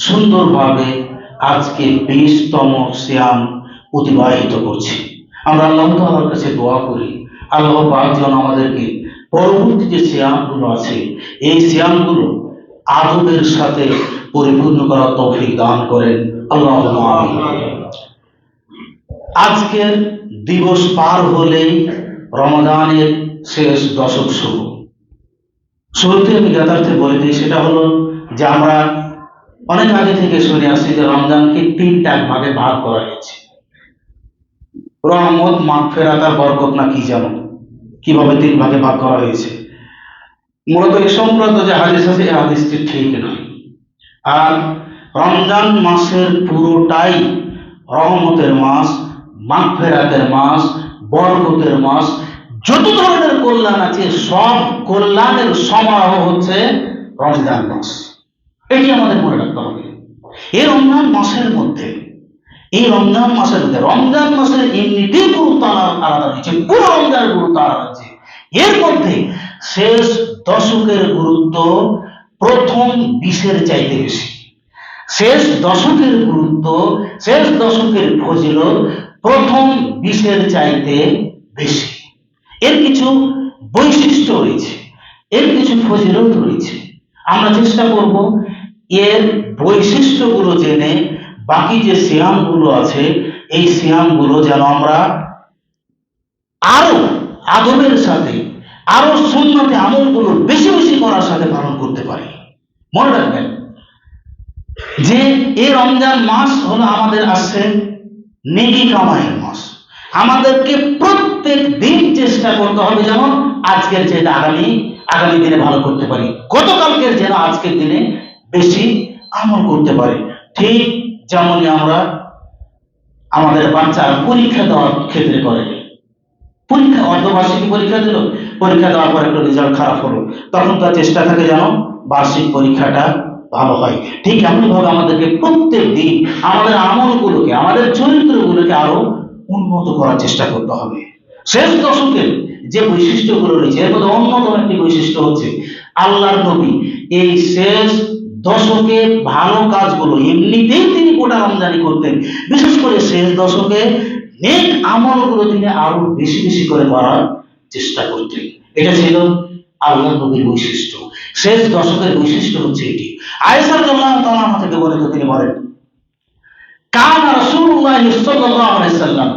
সুন্দরভাবে আজকে 20তম সিয়াম অতিবাহিত করছি। আমরা আল্লাহ তাআলার কাছে দোয়া করি, আল্লাহ পাক যেন আমাদেরকে পরবর্তী যে সিয়ামগুলো আছে এই সিয়ামগুলো আদবের সাথে পরিপূর্ণ করার তৌফিক দান করেন। আল্লাহুম্মা আমিন। আজকের দিবস পার হলেই রমাদানের শেষ দশক শুরু। শুরুতে আমি যথার্থে বলে দিই, সেটা হলো যে আমরা অনেক আগে থেকে শুনে আসছি যে রমজানকে 3টা ভাগে ভাগ করা হয়েছে। রহমত, মাগফিরাত আর বরকত না কি যেন কিভাবে 3 ভাগে ভাগ করা হয়েছে। মূলত এই সংক্রান্ত যে হাদিস আছে এই হাদিসটি ঠিক নয়। আর রমজান মাসের পুরোটাই রহমতের মাস, মাগফিরাতের মাস, বরকতের মাস। যত ধরনের কল্যাণ আছে সব কল্যাণের সমারোহ হচ্ছে রমজান মাস। এটি আমাদের মনে রাখতে হবে। এই রমজান মাসের মধ্যে রমজান মাসের এমনিতেই গুরুত্ব আলাদা রয়েছে, পুরো রমজানের গুরুত্ব আলাদা রয়েছে। এর মধ্যে শেষ দশকের গুরুত্ব প্রথম 20-এর চাইতে বেশি। শেষ দশকের গুরুত্ব, শেষ দশকের ফজিলত প্রথম 20-এর চাইতে বেশি। এর কিছু বৈশিষ্ট্য রয়েছে, এর কিছু ফজিলত রয়েছে। আমরা চেষ্টা করব এর বৈশিষ্ট্যগুলো জেনে বাকি যে সিয়ামগুলো আছে এই সিয়ামগুলো যেন আমরা আরো আদবের সাথে, আরো সুন্নতে আমলগুলো বেশি বেশি করার সাথে পালন করতে পারি। মনে রাখবেন যে এই রমজান মাস হলো আমাদের আসছে নেকি কামাইয়ের মাস। আমাদেরকে প্রত্যেক দিন চেষ্টা করতে হবে যেন আজকের যেটা আগামী দিনে ভালো করতে পারি, গতকালকের যেন আজকের দিনে বেশি আমল করতে পারি। ঠিক যেমনই আমরা আমাদের বাচ্চার পরীক্ষা দেওয়ার ক্ষেত্রে করে, পরীক্ষা অর্ধবার্ষিকী পরীক্ষা দিল, পরীক্ষা দেওয়ার পর একটা রেজাল্ট খারাপ হলো, তখন তার চেষ্টা থাকে যেন বার্ষিক পরীক্ষাটা ভালো হয়। ঠিক এমনভাবে আমাদেরকে প্রত্যেক দিন আমাদের আমলগুলোকে, আমাদের চরিত্রগুলোকে আরো উন্নত করার চেষ্টা করতে হবে। শেষ দশকের যে বৈশিষ্ট্যগুলো রয়েছে এর মধ্যে অন্যতম একটি বৈশিষ্ট্য হচ্ছে আল্লাহর নবী এই শেষ দশকে ভালো কাজগুলো এমনিতেই তিনি গোটা রমজানি করতেন, বিশেষ করে শেষ দশকে নেক আমলগুলো তিনি আরো বেশি বেশি করে করার চেষ্টা করতেন। এটা ছিল আল্লাহর নবীর বৈশিষ্ট্য। শেষ দশকের বৈশিষ্ট্য হচ্ছে এটি। আয়েশা রাদিয়াল্লাহু তাআলা থেকে বর্ণিত, তিনি বলেন কানা রাসূলুল্লাহ সাল্লাল্লাহু আলাইহি ওয়াসাল্লাম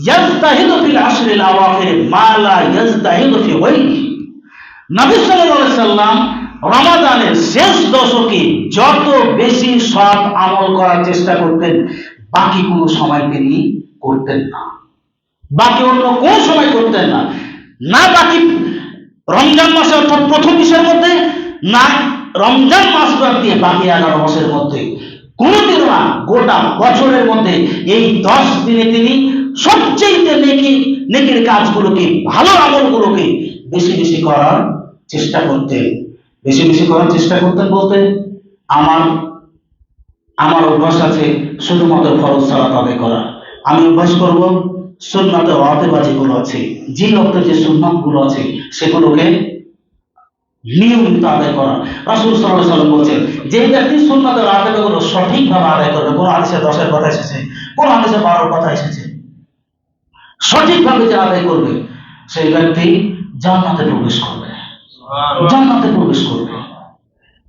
ইয়াজতাহিদু ফিল আশরিল আওয়াখির মা লা ইয়াজতাহিদু ফি গায়রিহি। নবী সাল্লাল্লাহু আলাইহি ওয়াসাল্লাম রমাদানের শেষ দশকে যত বেশি সৎ আমল করার চেষ্টা করতেন বাকি কোনো সময় তিনি করতেন না, বাকি অন্য কোন সময় করতেন না। না বাকি রমজান মাসে অর্থাৎ প্রথম 20-এর মধ্যে, না রমজান মাস বাদ দিয়ে বাকি 11 মাসের মধ্যে, কোনদিনও না গোটা বছরের মধ্যে এই 10 দিনে তিনি সবচেয়ে নেকির কাজগুলোকে, ভালো আমলগুলোকে বেশি বেশি করার চেষ্টা করতেন। বেশি বেশি করার চেষ্টা করতেন বলতে আমার অভ্যাস আছে শুধুমাত্র ফরজ সালাত আদায় করা। আমি অভ্যাস করব সুন্নাতে ওয়াজিবা যেগুলো আছে, যে ওয়াক্তের যে সুন্নাতগুলো আছে সেগুলোকে নিয়মিত আদায় করা। রাসূল সাল্লাল্লাহু আলাইহি ওয়াসাল্লাম বলেছেন যে ব্যক্তি সুন্নাতের ওয়াজিবাগুলো সঠিকভাবে আদায় করবে, কোন হাদিসে 10-এর কথা এসেছে, কোন হাদিসে 12-এর কথা এসেছে, সঠিকভাবে যে আদায় করবে সেই ব্যক্তি জান্নাতে প্রবেশ করবে, জান্নাতে প্রবেশ করবে।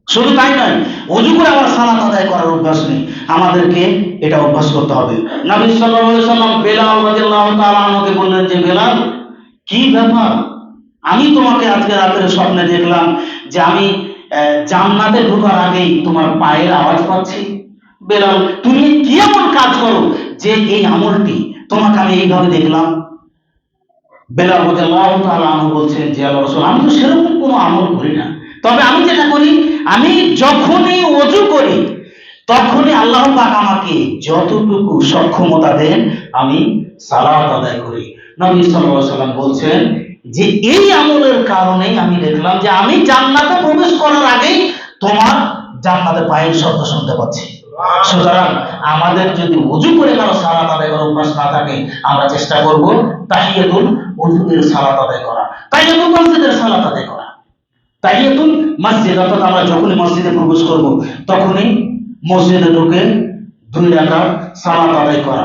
শুধু তাই নয়, ওযু করে আবার সালাত আদায় করার অভ্যাস নেই, আমাদেরকে এটা অভ্যাস করতে হবে। নবী সাল্লাল্লাহু আলাইহি ওয়াসাল্লাম বেলাল রাদিয়াল্লাহু তাআলা আনহুকে বললেন যে বেলাল, কি ব্যাপার, আমি তোমাকে আজকে রাতের স্বপ্নে দেখলাম যে আমি জান্নাতে ঢোকার আগেই তোমার পায়ের আওয়াজ পাচ্ছি। বেলাল, তুমি কি এমন কাজ করো যে এই আমলটি তোমাকে আমি এইভাবে দেখলাম? বেলাল রাদিয়াল্লাহু তাআলা আনহু বলছেন যে আল্লাহর রাসূল, আমি তো সেরকম কোনো আমল করি না, তবে আমি যেটা করি, আমি যখনই ওযু করি তখনই আল্লাহ পাক আমাকে যতটুকু সক্ষমতা দেন আমি সালাত আদায় করি। নবী সাল্লাল্লাহু আলাইহি ওয়াসাল্লাম বলছেন যে এই আমলের কারণেই আমি দেখলাম যে আমি জান্নাতে প্রবেশ করার আগেই তোমার জান্নাতে পায়ের শব্দ শুনতে পাচ্ছি। সুতরাং আমাদের যদি ওযু করে কারো সালাত আদায় করার অভ্যাস না থাকে, আমরা চেষ্টা করব তাহিয়াতুল ওযুর সালাত আদায় করা, তাহিয়াতুল মসজিদের সালাত আদায় করা। তাহিয়াতুল মসজিদ অর্থাৎ আমরা যখনই মসজিদে প্রবেশ করব তখনই মসজিদে ঢুকে 2 রাকাত সালাত আদায় করা।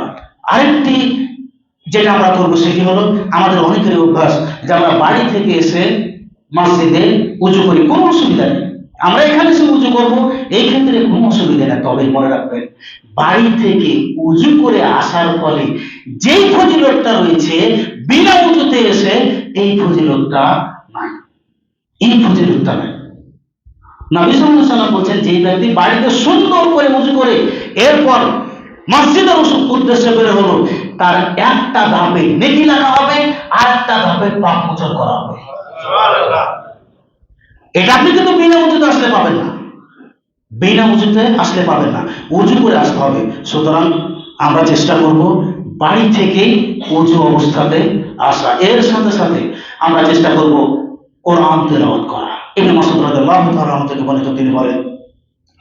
আরেকটি যেটা আমরা করবো সেটি হলো, আমাদের অনেকেরই অভ্যাস যে আমরা বাড়ি থেকে এসে মসজিদে উজু করি, কোনো অসুবিধা নেই, আমরা এখানে এসে উজু করবো, এই ক্ষেত্রে কোনো অসুবিধা নেই। তবে মনে রাখবেন, বাড়ি থেকে উজু করে আসার ফলে যেই ফজিলতটা রয়েছে বিনা উজুতে এসে এই ফজিলতটা নাই, এই ফজিলতটা নাই। নবী সাল্লাল্লাহু আলাইহি ওয়াসাল্লাম বলছেন, যে ব্যক্তি বাড়িতে সুন্দর করে উজু করে এরপর মসজিদের উদ্দেশ্যে বের হলো, তার একটা ধাপে নেকি লাগা হবে আর একটা ধাপে পাপ মোচন করা হবে। এটা আপনি কিন্তু বিনা উজুতে আসলে পাবেন না, বিনা উজুতে আসলে পাবেন না, উজু করে আসতে হবে। সুতরাং আমরা চেষ্টা করব বাড়ি থেকেই উজু অবস্থাতে আসা। এর সাথে সাথে আমরা চেষ্টা করব কোরআন তেলাওয়াত করা। ইবনে মাসউদ রাদিয়াল্লাহু তাআলা আনহু থেকে বর্ণিত, তিনি বলেন,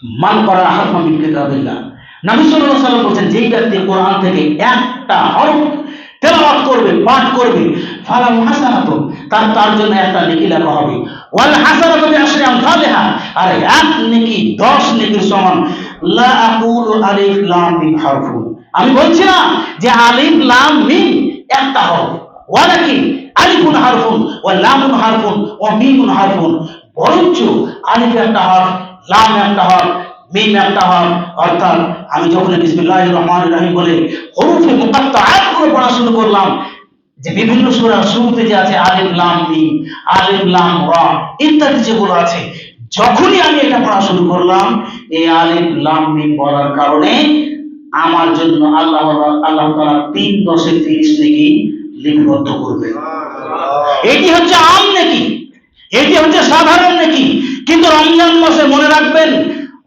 মান করা হারফান মিন কিতাবিল্লাহ, নবী সাল্লাল্লাহু আলাইহি ওয়াসাল্লাম বলেন, যেই ব্যক্তি কোরআন থেকে একটা হরফ তেলাওয়াত করবে, পাঠ করবে, ফালাহু হাসানাতুন, তার জন্য একটা নেকি লেখা হবে, ওয়াল হাসানাতু বিআশরি আমসালিহা, আর এক নেকি 10 নেকির সমান। লা আকুলু আলিফ লাম মিম হারফুন, আমি বলছি না যে আলিফ লাম মিম একটা হরফ, ওয়ালাকিন আলিফুন হারফুন ওয়া লামুন হারফুন ওয়া মিমুন হারফুন, বরঞ্চ আলিফ একটা হরফ, লাম একটা হরফ, মিম একটা হরফ। অর্থাৎ আমি যখন বিসমিল্লাহির রহমানির রহিম বলে হরফে মুকাত্তাআত গুলো পড়া শুরু করলাম, যে বিভিন্ন সূরার শুরুতে যে আছে আলিফ লাম মিম, আলিফ লাম রা ইত্যাদি যেগুলো আছে, যখনই আমি এটা পড়া শুরু করলাম, এই আলিফ লাম মিম বলার কারণে আমার জন্য আল্লাহ তাআলা 3 10 30 নেকি লিপিবদ্ধ করবে। এটি হচ্ছে আম নেকি, এটি হচ্ছে সাধারণ নেকি। কিন্তু রমজান মাসে মনে রাখবেন,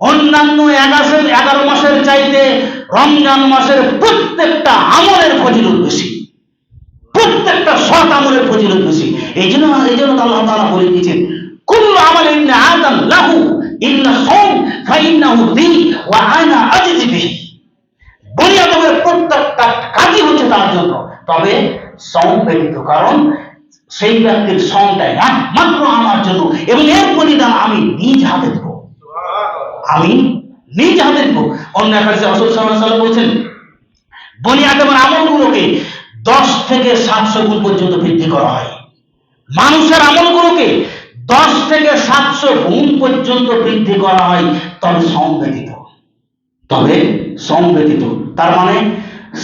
অন্যান্য 11 মাসের চাইতে রমজান মাসের প্রত্যেকটা আমলের ফজিলত বেশি, প্রত্যেকটা সৎ আমলের ফজিলত বেশি। এই জন্য আল্লাহ তাআলা বলে দিয়েছেন, কুল্লু আমালি ইবনে আদম লাহু ইল্লা সাওম ফাইন্নাহু লি ওয়া আনা আজজি বিহি, বনি আদমের প্রত্যেকটা কাজই হচ্ছে তার জন্য, তবে সাওম ব্যতীত, কারণ সেই ব্যক্তির সাওমটা একমাত্র আমার জন্য, এবং এর প্রতিদান আমি নিজ হাতে দেব, আমি নিজ হাতে দেব। অন্য এক হাদিসে রাসূল সাল্লাল্লাহু আলাইহি ওয়াসাল্লাম বলেছেন, বনি আদমের আমলগুলোকে 10 থেকে 700 গুণ পর্যন্ত বৃদ্ধি করা হয়, মানুষের আমলগুলোকে 10 থেকে 700 গুণ পর্যন্ত বৃদ্ধি করা হয়, তবে সাওম ব্যতীত, তবে সাওম ব্যতীত। তার মানে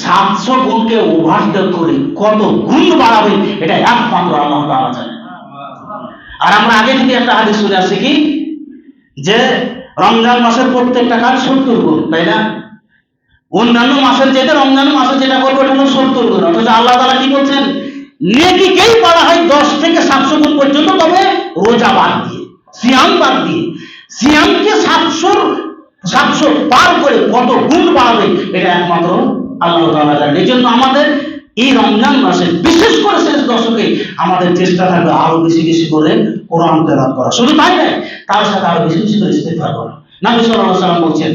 700 গুণকে ওভারটেক করে কত গুণ বাড়াবে এটা একমাত্র আল্লাহ তাআলা জানেন। আর আমরা আগে থেকে একটা হাদিস শুনে আসছি কি, যে রমজান মাসের প্রত্যেকটা কাজ 70 গুণ, তাই না? অন্যান্য মাসের যেটা, রমজান মাসে যেটা করবে ওটা হলো 70 গুণ। অথচ আল্লাহ তাআলা কি বলছেন, নেকিকেই বলা হয় 10 থেকে 700 গুণ পর্যন্ত, তবে রোজা বাদ দিয়ে, সিয়াম বাদ দিয়ে। সিয়ামকে 700 পার করে কত গুণ বাড়াবে এটা একমাত্র আল্লাহ তাআলা জানেন। এই জন্য আমাদের এই রমজান মাসে, বিশেষ করে শেষ দশকে, আমাদের চেষ্টা থাকবে আরো বেশি বেশি করে কোরআন তেলাওয়াত করা। শুধু তাই নয়, তার সাথে আরো বেশি বেশি করে ইস্তিগফার করা। নবী সাল্লাল্লাহু আলাইহি ওয়াসাল্লাম বলছেন,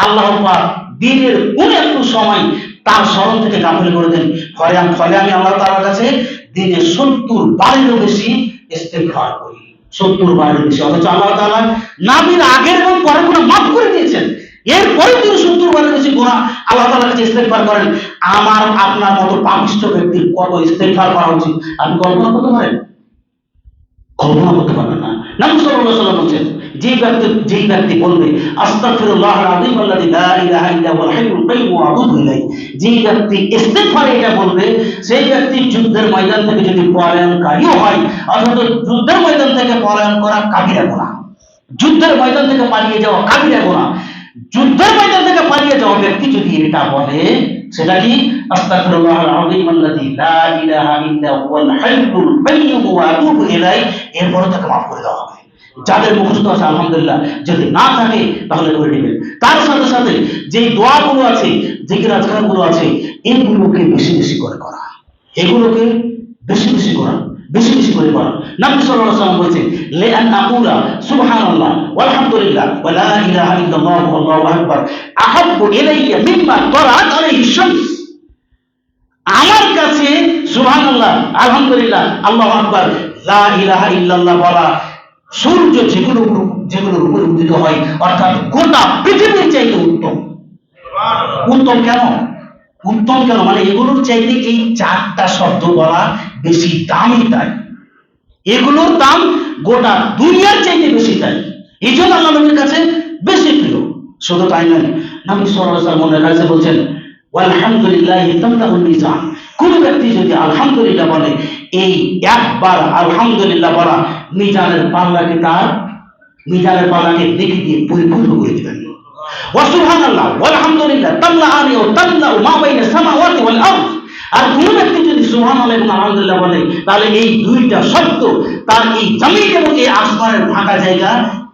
আল্লাহ পাক দিনের কোন একটু সময় তার স্মরণ থেকে গাফিল করে দেন, ফলে আমি আল্লাহ তাআলার কাছে দিনে 70 বারেরও বেশি ইস্তিগফার করি, 70 বারের বেশি। অথচ আল্লাহ তাআলা নবীর আগের এবং পরের গুনাহ মাফ করে দিয়েছেন, এরপরে তিনি 70 বারের বেশি গুনাহ আল্লাহ তাআলার কাছে ইস্তিগফার করেন। আমার আপনার মতো পাপিষ্ঠ ব্যক্তির কত ইস্তিগফার করা উচিত আপনি কল্পনা করতে পারেন? কল্পনা করতে পারবেন না। নবী সাল্লাল্লাহু আলাইহি ওয়াসাল্লাম বলেন, যেই ব্যক্তি বলবে আস্তাগফিরুল্লাহাল আযীম আল্লাযী লা ইলাহা ইল্লা হুয়াল হাইয়ুল কাইয়্যুম ওয়া আতুবু ইলাইহি, যেই ব্যক্তি ইস্তিগফার এটা বলবে, সেই ব্যক্তি যুদ্ধের ময়দান থেকে যদি পলায়নকারীও হয়, অথচ যুদ্ধের ময়দান থেকে পলায়ন করা কাবিরা গুনাহ, যুদ্ধের ময়দান থেকে পালিয়ে যাওয়া কাবিরা গুনাহ, যুদ্ধের ময়দান থেকে পালিয়ে যাওয়া ব্যক্তি যদি এটা বলে, সেটা কি আস্তাগফিরুল্লাহাল আযীম আল্লাযী লা ইলাহা ইল্লা হুয়াল হাইয়ুল কাইয়্যুম ওয়া আতুবু ইলাইহি, এরপরে তাকে মাফ করে দেওয়া হবে। যাদের মুখস্থ আছে আলহামদুলিল্লাহ, যদি না থাকে তাহলে করে নেবেন। তার সাথে সাথে যে দোয়াগুলো আছে, জিকির আজকারগুলো আছে, এগুলোকে বেশি বেশি করে করা, এগুলোকে বেশি বেশি করা, বেশি বেশি করে করা। নবী সাল্লাল্লাহু আলাইহি ওয়াসাল্লাম বলেছেন, লিআন আকুলা সুবহানাল্লাহ ওয়ালহামদুলিল্লাহ ওয়া লা ইলাহা ইল্লাল্লাহ ওয়াল্লাহু আকবার আহাব্বু ইলাইয়া মিম্মা তালাআত আলাইহি শামস, আমার কাছে সুবহানাল্লাহ, আলহামদুলিল্লাহ, আল্লাহু আকবার, লা ইলাহা ইল্লাল্লাহ বলা সূর্য যেগুলোর উপরে উদিত হয়, অর্থাৎ গোটা পৃথিবীর চাইতে উত্তম। উত্তম কেন? উত্তম কেন মানে এগুলোর চাইতে এই চারটা শব্দ বলা বেশি দামি, তাই এগুলোর দাম গোটা দুনিয়ার চাইতে বেশি, তাই এই জন্য আল্লাহ নবীর কাছে বেশি প্রিয়। শুধু তাই নয়, নবী সাল্লাল্লাহু আলাইহি ওয়াসাল্লাম কাছে বলছেন আলহামদুলিল্লাহ তামলাউল মিজান। কোন ব্যক্তি যদি আলহামদুলিল্লাহ বলে, এই একবার আলহামদুলিল্লাহ বলা মিজানের পাল্লাকে নেকি দিয়ে পরিপূর্ণ করে দিবেন। ওয়া সুবহানাল্লাহ ওয়াল হামদুলিল্লাহ তামলাআনি ওয়া তামলাউ মা বাইনা সামাওয়াতি ওয়াল আরদ। আর কোন ব্যক্তি যদি সুবহানাল্লাহ এবং আলহামদুলিল্লাহ বলে, তাহলে এই দুইটা শব্দ তার এই জমিন এবং এই আসমানের ফাঁকা জায়গা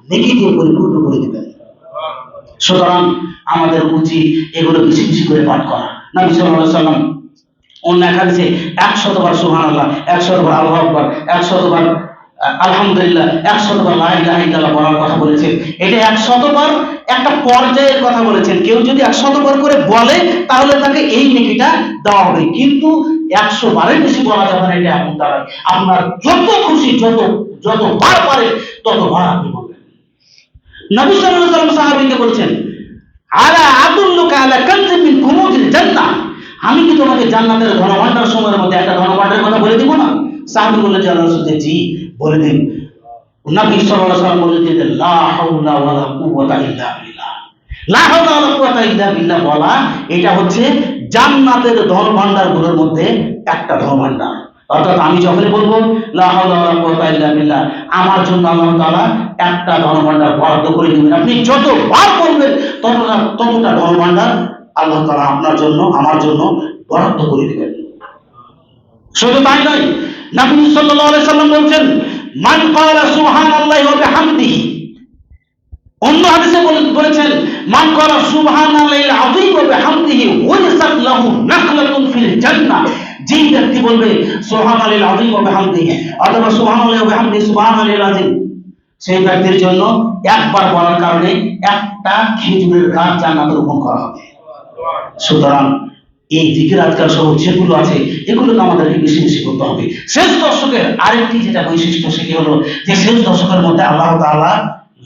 নেকি দিয়ে পরিপূর্ণ করে দিবেন। সুতরাং আমাদের উচিত এগুলো বেশি বেশি করে পাঠ করা। নবী সাল্লাল্লাহু আলাইহি ওয়াসাল্লাম অন্য এক হাদিসে 100 বার সুবহানাল্লাহ, 100 বার আল্লাহু আকবার, 100 বার আলহামদুলিল্লাহ, 100 বার লা ইলাহা ইল্লাল্লাহ বলার কথা বলেছেন। এটা 100 বার একটা পর্যায়ের কথা বলেছেন। কেউ যদি 100 বার করে বলে তাহলে তাকে এই নেকিটা দেওয়া হবে, কিন্তু 100 বারের বেশি বলা যাবে না। এটা এমন দাঁড়ায় আপনার যত খুশি, যত বার পারে ততবার আপনি বলবেন। নবী সাল্লাল্লাহু আলাইহি ওয়াসাল্লাম সাহাবীকে বলছেন, আলা আদুল্লুকা আলা কানজিন মিন কুনুজিল জান্নাহ, আমি কি তোমাকে জান্নাতের ধনভাণ্ডার সময়ের মধ্যে একটা ধনভাণ্ডারের কথা বলে দিব না? সাহাবী বললেন, ইয়া রাসূলুল্লাহ, জি বলে দিন। নবী সাল্লাল্লাহু আলাইহি ওয়াসাল্লাম বললেন, লা হাওলা ওয়ালা কুওয়াতা ইল্লা বিল্লাহ। লা হাওলা ওয়ালা কুওয়াতা ইল্লা বিল্লাহ বলা, এটা হচ্ছে জান্নাতের ধনভাণ্ডারগুলোর মধ্যে একটা ধনভাণ্ডার। অর্থাৎ আমি যখনই বলবো লা হাওলা ওয়ালা কুওয়াতা ইল্লা বিল্লাহ, আমার জন্য আল্লাহ তাআলা একটা ধনভাণ্ডার বরাদ্দ করে দিবেন। আপনি যতবার বলবেন ততটা ধনভাণ্ডার আল্লাহ তাআলা আপনার জন্য, আমার জন্য বরাদ্দ করে দিবেন। শুধু তাই নয়, নবী সাল্লাল্লাহু আলাইহি সাল্লাম বলেন, মান ক্বালা সুবহানাল্লাহি ওয়া বিহামদিহি, অন্য হাদিসে বলেছেন, মান ক্বালা সুবহানাল্লাহিল আযীম ওয়া বিহামদিহি ওয়ালাসাত লাহু নাখলাতুন ফিল জান্নাহ। যেই ব্যক্তি বলবে সুবহানাল্লাহিল আযীম ওয়া বিহামদিহি অথবা সুবহানাল্লাহি ওয়া বিহামদিহি সুবহানাল্লাহিল আযীম, সেই ব্যক্তির জন্য একবার বলার কারণে একটা খেজুরের গাছ জান্নাতে রোপণ করা হবে। সুতরাং এই জিকির আজকাল সহ যেগুলো আছে এগুলোকে আমাদেরকে বেশি বেশি করতে হবে। শেষ দশকের আরেকটি যেটা বৈশিষ্ট্য, সেটি হলো যে শেষ দশকের মধ্যে আল্লাহ তাআলা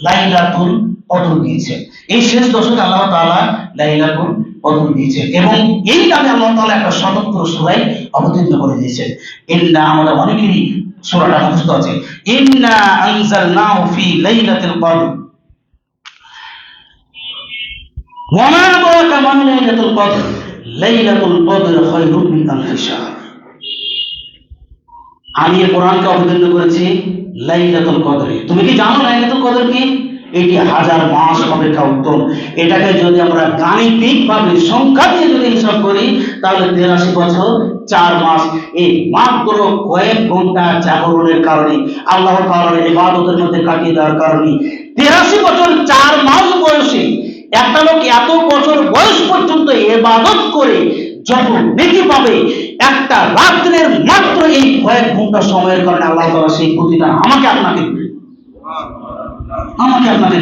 লাইলাতুল কদর দিয়েছেন। এই শেষ দশকে আল্লাহ তাআলা লাইলাতুল কদর দিয়েছেন এবং এই নামে আল্লাহ তাআলা একটা স্বতন্ত্র সূরা অবতীর্ণ করে দিয়েছেন। ইন্না, আমাদের অনেকেরই সূরাটা মুখস্থ আছে, ইন্না আনজালনাহু ফি লাইলাতুল কদর ওয়া মা আদরাকা মা লাইলাতুল কদর লাইলাতুল কদর খায়রুম মিন আলফি শাহর। আমি এই কোরআনকে অবতীর্ণ করেছি লাইলাতুল কদরে। তুমি কি জানো লাইলাতুল কদর কি? এটি 1000 মাস অপেক্ষা উত্তম। এটাকে যদি আমরা গাণিতিক ভাবে সংখ্যা দিয়ে যদি হিসাব করি তাহলে 83 বছর 4 মাস এই মাত্র কয়েক ঘন্টা জাগরণের কারণে, আল্লাহ তাআলার ইবাদতের মধ্যে কাটিয়ে দেওয়ার কারণে 83 বছর 4 মাস বয়সে একটা লোক এত বছর বয়স পর্যন্ত ইবাদত করে যত নেকি পাবে, একটা রাত্রের মাত্র এই কয়েক ঘন্টা সময়ের কারণে আল্লাহ তাআলা সেই প্রতিদান আমাকে আপনাকে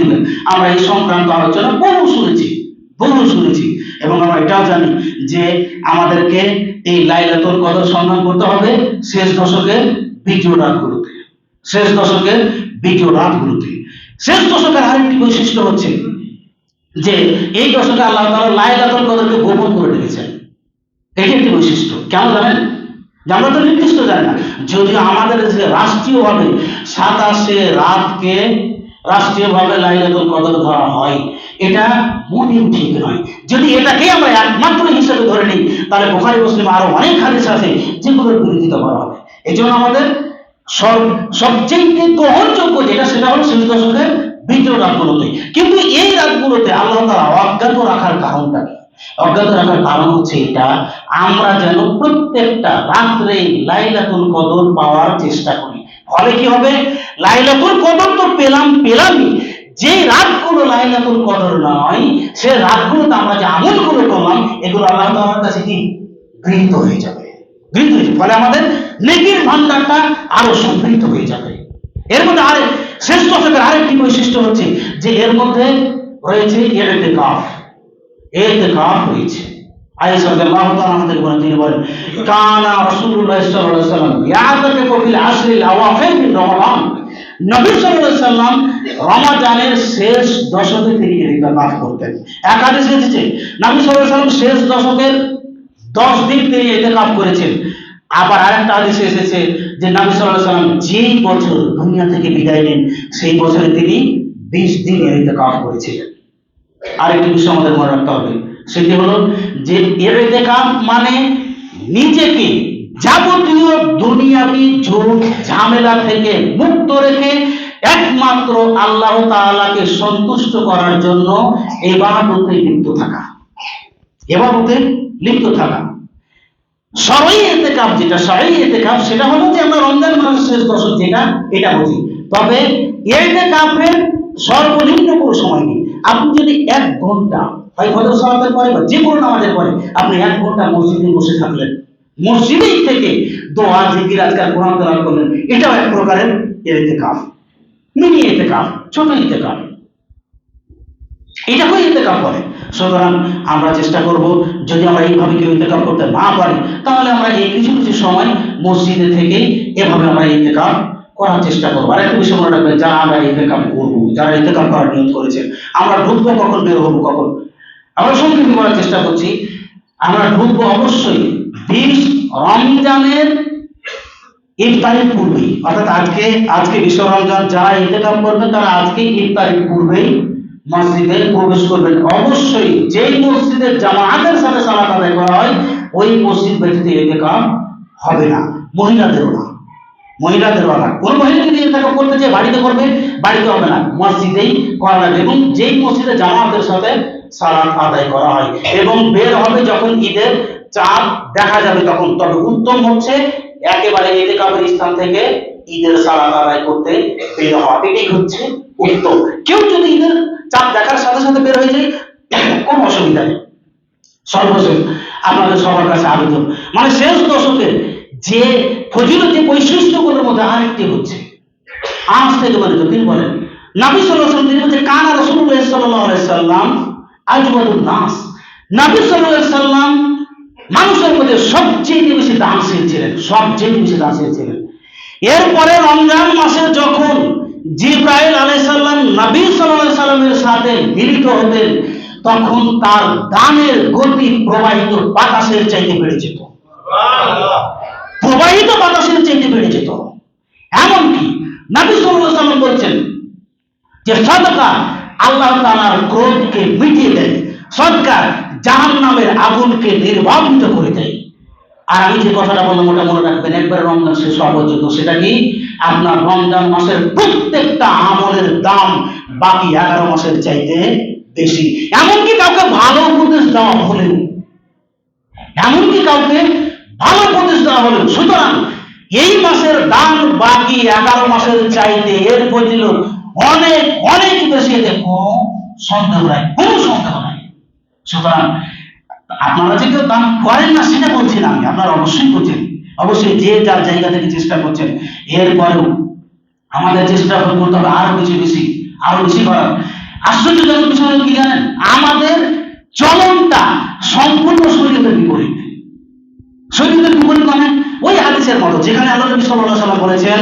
দিবেন। আমরা এই সংক্রান্ত আলোচনা বহু শুনেছি এবং আমরা এটাও জানি যে আমাদেরকে এই লাইলাতুল কদর সন্ধান করতে হবে শেষ দশকের দ্বিতীয় রাতগুলোতে। শেষ দশকের আরেকটি বৈশিষ্ট্য হচ্ছে যে এই দশকে আল্লাহ তাআলা লাইলাতুল কদরকে গোপন করে রেখেছেন। এটি একটি বৈশিষ্ট্য। কেন জানেন? আমরা তো নির্দিষ্ট জানি না, যদিও আমাদের যে রাষ্ট্রীয়ভাবে 27 রাতকে রাষ্ট্রীয়ভাবে লাইলাতুল কদর ধরা হয়, এটা মোটেও ঠিক নয়। যদি এটাকে আমরা একমাত্র হিসেবে ধরে নিই তাহলে বুখারী মুসলিম আরো অনেক হাদিস আছে যেগুলোর বিরোধিতা করা হবে। এই জন্য আমাদের সবচেয়ে গ্রহণযোগ্য যেটা, সেটা হলো শেষ দশকের দ্বিতীয় রাতগুলোতে। কিন্তু এই রাতগুলোতে আল্লাহ তাআলা অজ্ঞাত রাখার কারণটা কি? অজ্ঞাত রাখার কারণ হচ্ছে এটা, আমরা যেন প্রত্যেকটা রাত্রে লাইলাতুল কদর পাওয়ার চেষ্টা করি। ফলে কি হবে? লাইলাতুল কদর তো পেলামই, যে রাতগুলো লাইলাতুল কদর নয় সে রাতগুলোতে আমরা যে আমলগুলো করলাম এগুলো আল্লাহ তাআলার কাছে কি গৃহীত হয়ে যাবে। ফলে আমাদের নেকির ভান্ডারটা আরো সমৃদ্ধ হয়ে যাবে। এর মধ্যে শেষ দশকের আরেকটি বৈশিষ্ট্য হচ্ছে যে এর মধ্যে রয়েছে ইতিকাফ রয়েছে। আয়েশা রাদিয়াল্লাহু তাআলা আমাদের বলেন, তিনি বলেন, কানা রাসূলুল্লাহ সাল্লাল্লাহু আলাইহি ওয়াসাল্লাম ইয়াতাকিফু ফিল আশরিল আওয়াখির মিন রমাদান। নবী সাল্লাল্লাহু আলাইহি সাল্লাম রমাজানের শেষ দশকে তিনি ইতিকাফ করতেন। এক হাদিসে এসেছে নবী সাল্লাল্লাহু আলাইহি সাল্লাম শেষ দশকের 10 দিন তিনি ইতিকাফ করেছেন। আবার আরেকটা হাদিসে এসেছে যে নবী সাল্লাল্লাহু আলাইহি সাল্লাম যেই বছর দুনিয়া থেকে বিদায় নেন সেই বছরে তিনি 20 দিন ইতিকাফ করেছিলেন। আরেকটি বিষয় আমাদের মনে রাখতে হবে, সেটি হলো যে ইতিকাফ মানে নিজেকে যাবতীয় দুনিয়াবি ঝুট ঝামেলা থেকে মুক্ত রেখে একমাত্র আল্লাহ তাআলাকে সন্তুষ্ট করার জন্য ইবাদতে লিপ্ত থাকা। ইবাদতে লিপ্ত থাকা সরই ইতিকাফ, যেটা সরই ইতিকাফ সেটা হলো যে আমরা রমজান মাসের শেষ দশক যেটা এটা বুঝি। তবে ইতিকাফের সর্বনিম্ন কোনো সময় নেই। আপনি যদি 1 ঘন্টা হয় ফজর সালাতের পরে বা যে কোনো নামাজের পরে আপনি 1 ঘন্টা মসজিদে বসে থাকলেন, মসজিদেই থেকে দোয়া জিকির আজকাল কোরআন তেলাওয়াত করলেন, এটাও এক প্রকারের ইতিকাফ, মিনি ইতিকাফ, ছোট ইতিকাফ, এটাকে ইতিকাফ বলে। সুতরাং আমরা চেষ্টা করব যদি আমরা এইভাবে কেউ ইতিকাফ করতে না পারি তাহলে আমরা এই কিছু কিছু সময় মসজিদে থেকে এভাবে আমরা ইতিকাফ করার চেষ্টা করবো। আর একটা বিষয় মনে রাখবেন, যারা আমরা ইতিকাফ করবো, যারা ইতিকাফ করার নিয়ত করেছেন, আমরা ঢুকবো কখন, বের হবো কখন, আমরা সংক্ষেপে করার চেষ্টা করছি। আমরা ঢুকবো অবশ্যই 20 রমজানের ইফতারের পূর্বেই, অর্থাৎ আজকে বিশ্ব রমজান, যারা ইতিকাফ করবেন তারা আজকে ইফতারের পূর্বেই মসজিদে প্রবেশ করবেন। অবশ্যই যেই মসজিদে জামাতের সাথে সালাত আদায় করা হয় ওই মসজিদ ব্যতীত ইতিকাফ হবে না, মহিলাদেরও না, কোন মহিলা যদি ইতিকাফ করতে চায় বাড়িতে করবে, বাড়িতে হবে না, মসজিদেই করা লাগবে। এবং যেই মসজিদে জামাতের সাথে সালাত আদায় করা হয় এবং বের হবে যখন ঈদের চাঁদ দেখা যাবে তখন। তবে উত্তম হচ্ছে একেবারে ইতিকাফের স্থান থেকে ঈদের সালাত আদায় করতে বের হওয়া, এটাই হচ্ছে উত্তম। কেউ যদি ঈদের চাঁদ দেখার সাথে সাথে বের হয়ে যায় কোনো অসুবিধা নেই। সর্বশেষ আপনাদের সবার কাছে আবেদন, মানে শেষ দশকের যে ফজিলত, যে বৈশিষ্ট্যগুলোর মধ্যে আরেকটি হচ্ছে আজ থেকে বলিত। তিনি বলেন নবী সাল্লাল্লাহু আলাইহি ওয়াসাল্লাম, তিনি বলেন কানা রাসূলুল্লাহ সাল্লাল্লাহু আলাইহি সাল্লাম আজওয়াদুন নাস, নবী সাল্লাল্লাহু আলাইহি সাল্লাম মানুষের মধ্যে সবচেয়ে বেশি দানশীল ছিলেন, সবচেয়ে বেশি দানশীল ছিলেন। এরপরে রমজান মাসে যখন জিবরাইল আলাইহিস সালাম নবী সাল্লাল্লাহু আলাইহি সাল্লামের সাথে মিলিত হতেন তখন তার দানের গতি প্রবাহিত বাতাসের চাইতে বেড়ে যেত, প্রবাহিত বাতাসের চাইতে বেড়ে যেত। এমনকি নবী সাল্লাল্লাহু আলাইহি সাল্লাম বলছেন যে সদকা আল্লাহ তাআলার ক্রোধকে মিটিয়ে দেয়, সদকা জাহান্নামের আগুনকে নির্বাপিত করে দেয়। আর আমি যে কথাটা বললাম ওটা মনে রাখবেন, একবার রমজান শেষ হওয়া পর্যন্ত, সেটা কি আপনার রমজান মাসের প্রত্যেকটা আমলের দাম বাকি 11 মাসের চাইতে বেশি। এমনকি কাউকে ভালো উপদেশ দেওয়া হলেও, সুতরাং এই মাসের দাম বাকি 11 মাসের চাইতে এর ফজিলত অনেক অনেক বেশি, এতে কোনো সন্দেহ নাই। সুতরাং আপনারা যে কেউ দান করেন না সেটা বলছি না আমি, আপনারা অবশ্যই করছেন, অবশ্যই যে যার জায়গা থেকে চেষ্টা করছেন। এরপরেও আমাদের চেষ্টা করতে হবে আরো বেশি করার। আশ্চর্যজনক বিষয় কি জানেন, আমাদের চলনটা সম্পূর্ণ শরীয়তের বিপরীত। মানে ওই হাদিসের মতো যেখানে আল্লাহ নবী সাল্লাল্লাহু আলাইহি ওয়াসাল্লাম বলেছেন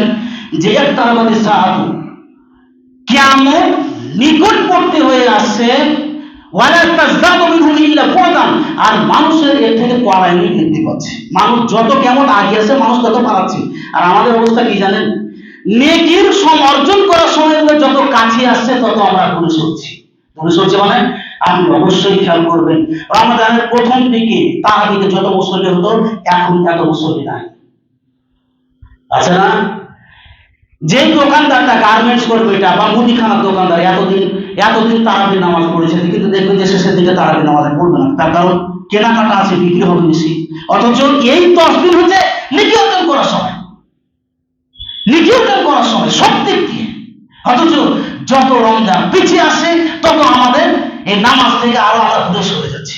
যে ইকতারাবাতিস সাআতু, কিয়ামত নিকটবর্তী হয়ে আসছে, ওয়ালা তাজদাদু মিনহু ইল্লা বু'দান, আর মানুষের এর থেকে পলায়ন বৃদ্ধি পাচ্ছে। মানুষ যত কেমন আগে আছে মানুষ তত পালাচ্ছে। আর আমাদের অবস্থা কি জানেন, নেকির অর্জন করার সময়গুলো যত কাছে আসছে তত আমরা দূরে সরছি। মানে আপনি অবশ্যই খেয়াল করবেন, রমাদানের প্রথম দিকে তারাবিতে যত মুসল্লি হতো এখন এত মুসল্লি নাই, আছে না? যে দোকানদারটা গার্মেন্টস করবে এটা বা মুদিখানার দোকানদার এতদিন তারাবি নামাজ পড়েছে, কিন্তু দেখবেন যে শেষের দিকে তারাবি নামাজ পড়বে না, তার কারণ কেনাকাটা আছে, বিক্রি হবে বেশি। অথচ এই 10 দিন হচ্ছে নেকি অর্জন করার সময়, সব দিক দিয়ে। অথচ যত রমজান পিছিয়ে আসে তত আমাদের এই নামাজ থেকে আরো আমরা দূরে সরে যাচ্ছি।